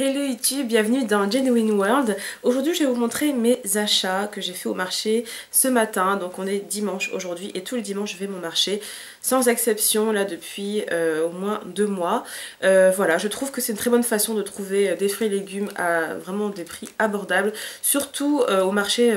Hello YouTube, bienvenue dans Genuine World. Aujourd'hui je vais vous montrer mes achats que j'ai fait au marché ce matin. Donc on est dimanche aujourd'hui et tout le dimanche je vais mon marché sans exception là depuis au moins 2 mois. Voilà, je trouve que c'est une très bonne façon de trouver des fruits et légumes à vraiment des prix abordables. Surtout au marché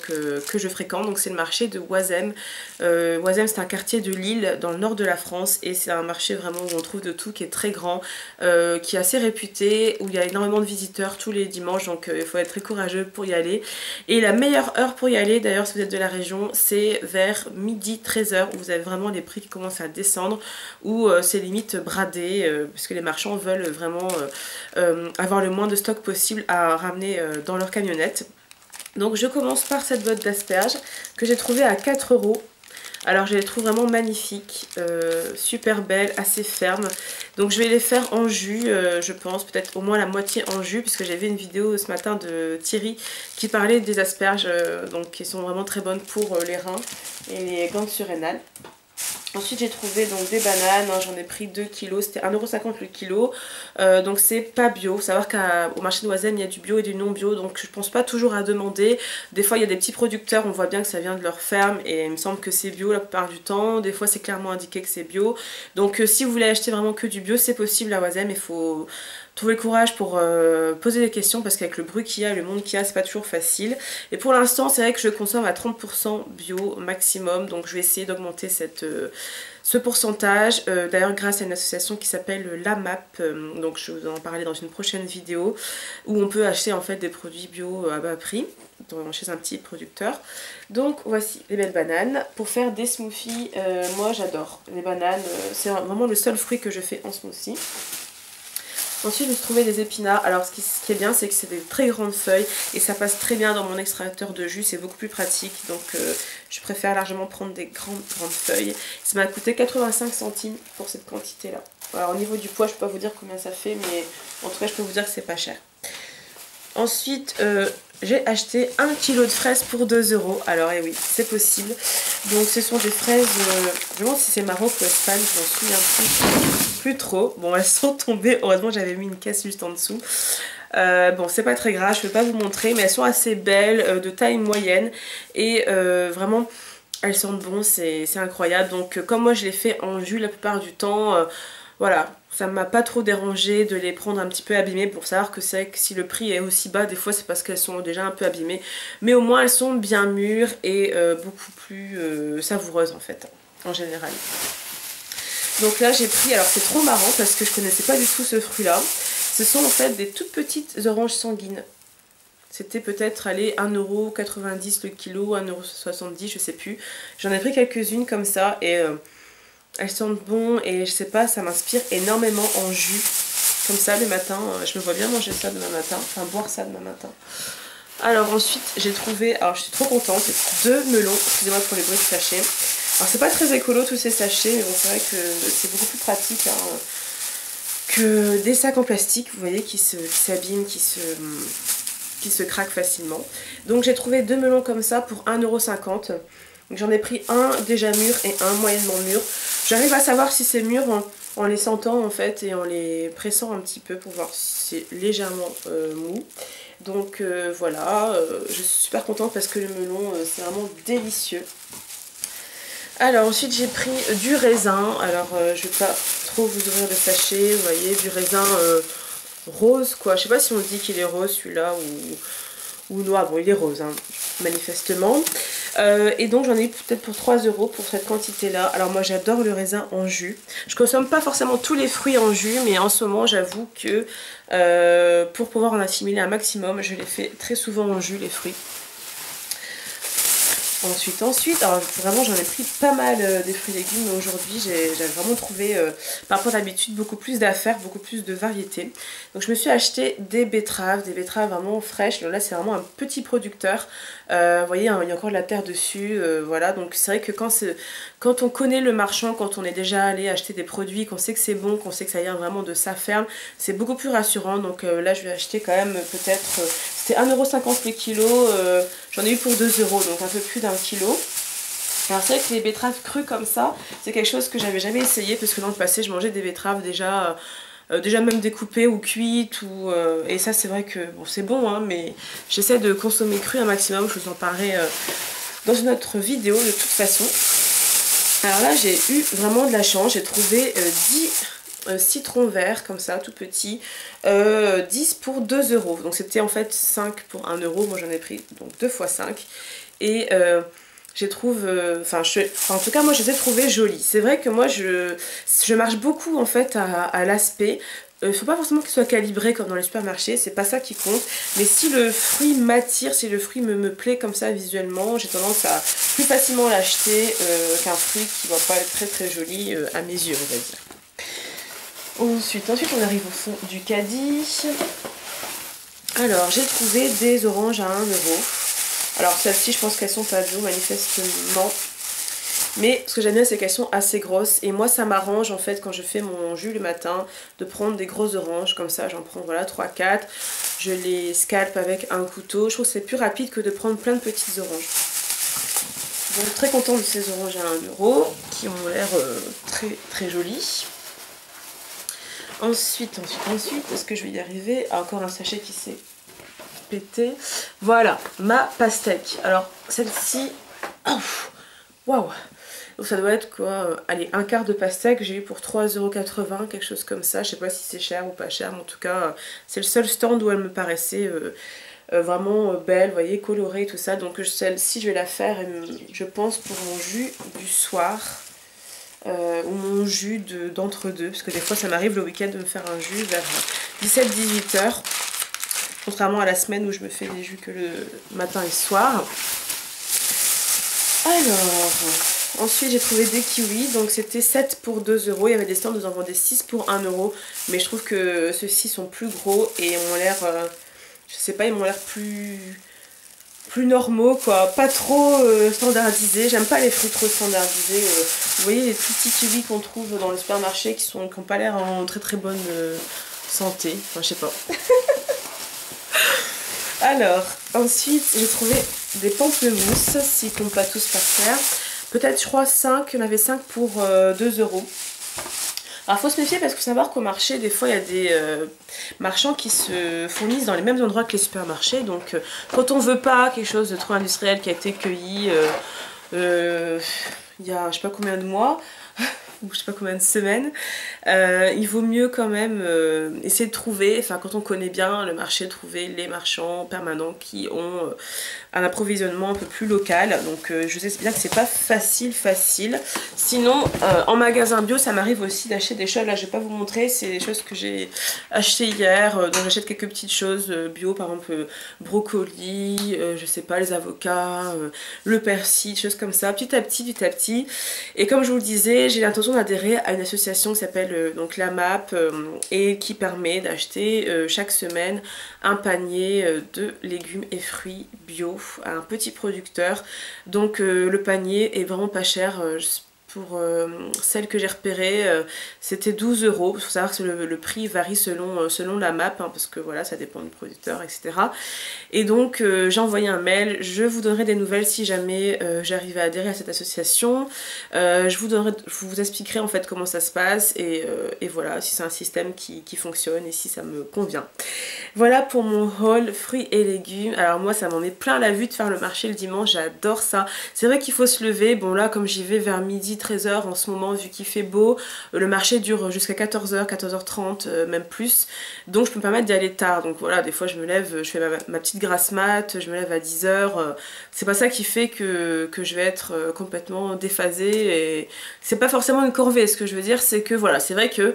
que je fréquente, donc c'est le marché de Oisem. Oisem c'est un quartier de Lille dans le nord de la France et c'est un marché vraiment où on trouve de tout, qui est très grand, qui est assez réputé, où il y a énormément de visiteurs tous les dimanches, donc il faut être très courageux pour y aller. Et la meilleure heure pour y aller, d'ailleurs si vous êtes de la région, c'est vers midi 13h où vous avez vraiment les prix qui commencent à descendre, où c'est limite bradé, parce que les marchands veulent vraiment avoir le moins de stock possible à ramener dans leur camionnette. Donc je commence par cette botte d'asperges que j'ai trouvée à 4 €. Alors je les trouve vraiment magnifiques, super belles, assez fermes. Donc je vais les faire en jus, je pense, peut-être au moins la moitié en jus, puisque j'ai vu une vidéo ce matin de Thierry qui parlait des asperges, donc qui sont vraiment très bonnes pour les reins et les glandes surrénales. Ensuite j'ai trouvé donc des bananes, hein, j'en ai pris 2 kilos, c'était 1,50 € le kilo, donc c'est pas bio. Faut savoir qu'au marché de Oisem il y a du bio et du non bio, donc je pense pas toujours à demander. Des fois il y a des petits producteurs, on voit bien que ça vient de leur ferme et il me semble que c'est bio la plupart du temps. Des fois c'est clairement indiqué que c'est bio, donc si vous voulez acheter vraiment que du bio c'est possible à Oisem. Il faut trouver le courage pour poser des questions, parce qu'avec le bruit qu'il y a, le monde qu'il y a, c'est pas toujours facile. Et pour l'instant c'est vrai que je consomme à 30% bio maximum, donc je vais essayer d'augmenter ce pourcentage, d'ailleurs grâce à une association qui s'appelle l'AMAP, donc je vous en parler dans une prochaine vidéo, où on peut acheter en fait des produits bio à bas prix chez un petit producteur. Donc voici les belles bananes pour faire des smoothies. Moi j'adore les bananes, c'est vraiment le seul fruit que je fais en smoothie. Ensuite, j'ai trouvé des épinards. Alors, ce qui est bien, c'est que c'est des très grandes feuilles et ça passe très bien dans mon extracteur de jus. C'est beaucoup plus pratique. Donc, je préfère largement prendre des grandes feuilles. Ça m'a coûté 85 centimes pour cette quantité-là. Alors, au niveau du poids, je ne peux pas vous dire combien ça fait, mais en tout cas, je peux vous dire que c'est pas cher. Ensuite, j'ai acheté 1 kg de fraises pour 2 €. Alors, oui, c'est possible. Donc, ce sont des fraises, je me demande si c'est Maroc ou Espagne, je m'en souviens plus trop. Bon, elles sont tombées. Heureusement, j'avais mis une caisse juste en dessous. Bon, c'est pas très grave, je ne vais pas vous montrer, mais elles sont assez belles, de taille moyenne. Et vraiment, elles sentent bon, c'est incroyable. Donc, comme moi, je les fais en jus la plupart du temps, voilà. Ça ne m'a pas trop dérangé de les prendre un petit peu abîmées, pour savoir que c'est que si le prix est aussi bas, des fois c'est parce qu'elles sont déjà un peu abîmées. Mais au moins elles sont bien mûres et beaucoup plus savoureuses en fait, en général. Donc là j'ai pris, alors c'est trop marrant parce que je connaissais pas du tout ce fruit là. Ce sont en fait des toutes petites oranges sanguines. C'était peut-être, allez, 1,90 € le kilo, 1,70 € je sais plus. J'en ai pris quelques-unes comme ça et... elles sentent bon et je sais pas, ça m'inspire énormément en jus. Comme ça le matin, je me vois bien manger ça demain matin, enfin boire ça demain matin. Alors ensuite j'ai trouvé, alors je suis trop contente, 2 melons, excusez-moi pour les bruits de sachets. Alors c'est pas très écolo tous ces sachets, mais bon c'est vrai que c'est beaucoup plus pratique hein, que des sacs en plastique, vous voyez, qui s'abîment, qui se craquent facilement. Donc j'ai trouvé 2 melons comme ça pour 1,50 €. J'en ai pris un déjà mûr et un moyennement mûr. J'arrive à savoir si c'est mûr en les sentant en fait et en les pressant un petit peu pour voir si c'est légèrement mou. Donc voilà, je suis super contente parce que le melon c'est vraiment délicieux. Alors ensuite j'ai pris du raisin. Alors je vais pas trop vous ouvrir le sachet, vous voyez, du raisin rose quoi. Je sais pas si on dit qu'il est rose celui-là ou noir. Bon il est rose hein, manifestement. Et donc j'en ai eu peut-être pour 3 € pour cette quantité là. Alors moi j'adore le raisin en jus. Je consomme pas forcément tous les fruits en jus, mais en ce moment j'avoue que pour pouvoir en assimiler un maximum, je les fais très souvent en jus les fruits. Ensuite, alors vraiment j'en ai pris pas mal des fruits et légumes, mais aujourd'hui j'ai vraiment trouvé par rapport à d'habitude beaucoup plus d'affaires, beaucoup plus de variétés. Donc je me suis acheté des betteraves vraiment fraîches. Donc là c'est vraiment un petit producteur, vous voyez hein, il y a encore de la terre dessus, voilà. Donc c'est vrai que quand on connaît le marchand, quand on est déjà allé acheter des produits, qu'on sait que c'est bon, qu'on sait que ça vient vraiment de sa ferme, c'est beaucoup plus rassurant. Donc là je vais acheter quand même peut-être, c'était 1,50 € le kilo, j'en ai eu pour 2 €, donc un peu plus d'1 kilo. Alors c'est vrai que les betteraves crues comme ça, c'est quelque chose que j'avais jamais essayé, parce que dans le passé je mangeais des betteraves déjà déjà même découpées ou cuites, et ça c'est vrai que bon, c'est bon, hein, mais j'essaie de consommer cru un maximum, je vous en parlerai dans une autre vidéo de toute façon. Alors là j'ai eu vraiment de la chance, j'ai trouvé 10 citrons verts comme ça, tout petits, 10 pour 2 euros. Donc c'était en fait 5 pour 1 euro, moi j'en ai pris donc 2 fois 5. Et je trouve, en tout cas moi je les ai trouvés jolis. C'est vrai que moi je marche beaucoup en fait à l'aspect. Il ne faut pas forcément qu'il soit calibré comme dans les supermarchés, c'est pas ça qui compte. Mais si le fruit m'attire, si le fruit me plaît comme ça visuellement, j'ai tendance à plus facilement l'acheter qu'un fruit qui va pas être très très joli à mes yeux, on va dire. Ensuite on arrive au fond du caddie. Alors j'ai trouvé des oranges à 1 euro. Alors celles-ci je pense qu'elles sont pas bio manifestement. Mais ce que j'aime bien c'est qu'elles sont assez grosses. Et moi ça m'arrange en fait quand je fais mon jus le matin de prendre des grosses oranges. Comme ça j'en prends voilà 3-4. Je les scalpe avec un couteau. Je trouve que c'est plus rapide que de prendre plein de petites oranges. Donc très contente de ces oranges à 1 euro qui ont l'air très très jolies. Ensuite, est-ce que je vais y arriver? Ah, encore un sachet qui s'est pété. Voilà, ma pastèque. Alors, celle-ci... Waouh! Donc ça doit être quoi? Allez, un quart de pastèque, j'ai eu pour 3,80 €, quelque chose comme ça. Je sais pas si c'est cher ou pas cher, mais en tout cas, c'est le seul stand où elle me paraissait vraiment belle, vous voyez, colorée et tout ça. Donc celle-ci, je vais la faire, je pense, pour mon jus du soir. Ou mon jus d'entre-deux, parce que des fois ça m'arrive le week-end de me faire un jus vers 17-18 h, contrairement à la semaine où je me fais des jus que le matin et soir. Alors, ensuite j'ai trouvé des kiwis, donc c'était 7 pour 2 euros, il y avait des stands où ils en vendaient 6 pour 1 euro, mais je trouve que ceux-ci sont plus gros et ont l'air, je sais pas, ils m'ont l'air plus normaux quoi, pas trop standardisés. J'aime pas les fruits trop standardisés. Vous voyez les tout petits kiwis qu'on trouve dans les supermarchés qui n'ont pas l'air en très très bonne santé, enfin je sais pas. Alors ensuite j'ai trouvé des pamplemousses, s'ils tombent pas tous par terre, peut-être je crois 5, il y en avait 5 pour 2 euros. Alors faut se méfier parce que savoir qu'au marché des fois il y a des marchands qui se fournissent dans les mêmes endroits que les supermarchés, donc quand on veut pas quelque chose de trop industriel qui a été cueilli il y a je sais pas combien de mois ou je sais pas combien de semaines, il vaut mieux quand même essayer de trouver, enfin quand on connaît bien le marché, trouver les marchands permanents qui ont un approvisionnement un peu plus local. Donc je sais bien que c'est pas facile. Sinon en magasin bio ça m'arrive aussi d'acheter des choses, là je vais pas vous montrer, c'est des choses que j'ai achetées hier, donc j'achète quelques petites choses bio, par exemple brocoli, je sais pas, les avocats, le persil, choses comme ça, petit à petit. Et comme je vous le disais, j'ai l'intention d'adhérer à une association qui s'appelle donc la MAP et qui permet d'acheter chaque semaine un panier de légumes et fruits bio à un petit producteur. Donc le panier est vraiment pas cher. Pour celle que j'ai repérée, c'était 12 euros. Il faut savoir que le prix varie selon la map, hein, parce que voilà, ça dépend du producteur, etc. Et donc j'ai envoyé un mail. Je vous donnerai des nouvelles si jamais j'arrive à adhérer à cette association. Je vous expliquerai en fait comment ça se passe et voilà, si c'est un système qui fonctionne et si ça me convient. Voilà pour mon haul fruits et légumes. Alors moi ça m'en met plein la vue de faire le marché le dimanche, j'adore ça. C'est vrai qu'il faut se lever, bon là comme j'y vais vers midi 13 h en ce moment vu qu'il fait beau, le marché dure jusqu'à 14 h, 14 h 30, même plus, donc je peux me permettre d'y aller tard. Donc voilà, des fois je me lève, je fais ma petite grasse mat, je me lève à 10 h, c'est pas ça qui fait que je vais être complètement déphasée, et c'est pas forcément une corvée. Ce que je veux dire c'est que voilà, c'est vrai que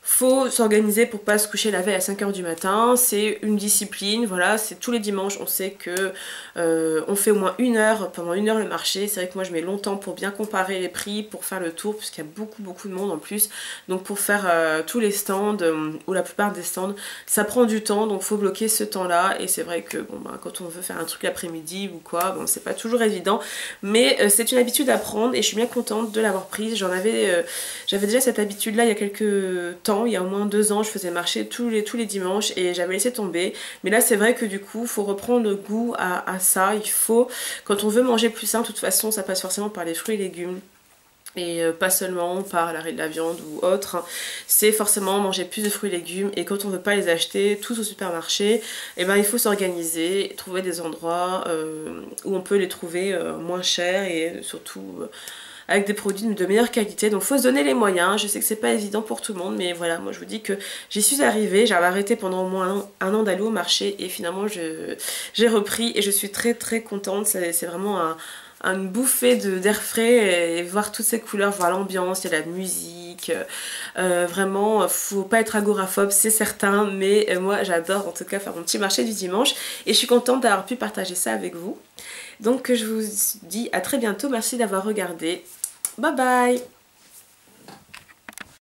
faut s'organiser pour pas se coucher la veille à 5 h du matin, c'est une discipline, voilà, c'est tous les dimanches, on sait que on fait au moins 1 heure, pendant 1 heure le marché. C'est vrai que moi je mets longtemps pour bien comparer les prix, pour faire le tour, puisqu'il y a beaucoup de monde en plus, donc pour faire tous les stands, ou la plupart des stands, ça prend du temps, donc faut bloquer ce temps là. Et c'est vrai que bon, bah, quand on veut faire un truc l'après-midi ou quoi, bon, c'est pas toujours évident, mais c'est une habitude à prendre et je suis bien contente de l'avoir prise. J'avais déjà cette habitude là il y a quelques temps, il y a au moins 2 ans, je faisais marcher tous les dimanches et j'avais laissé tomber. Mais là c'est vrai que du coup faut reprendre le goût à ça. Il faut, quand on veut manger plus sain, de toute façon ça passe forcément par les fruits et légumes. et pas seulement par l'arrêt de la viande ou autre, hein. C'est forcément manger plus de fruits et légumes, et quand on ne veut pas les acheter tous au supermarché, et ben il faut s'organiser, trouver des endroits où on peut les trouver moins chers et surtout avec des produits de meilleure qualité. Donc faut se donner les moyens. Je sais que c'est pas évident pour tout le monde, mais voilà, moi je vous dis que j'y suis arrivée. J'avais arrêté pendant au moins un an d'aller au marché, et finalement j'ai repris, et je suis très très contente. C'est vraiment une bouffée d'air frais, et voir toutes ces couleurs, voir l'ambiance, il y a la musique, vraiment faut pas être agoraphobe, c'est certain, mais moi j'adore en tout cas faire mon petit marché du dimanche, et je suis contente d'avoir pu partager ça avec vous. Donc je vous dis à très bientôt, merci d'avoir regardé, bye bye.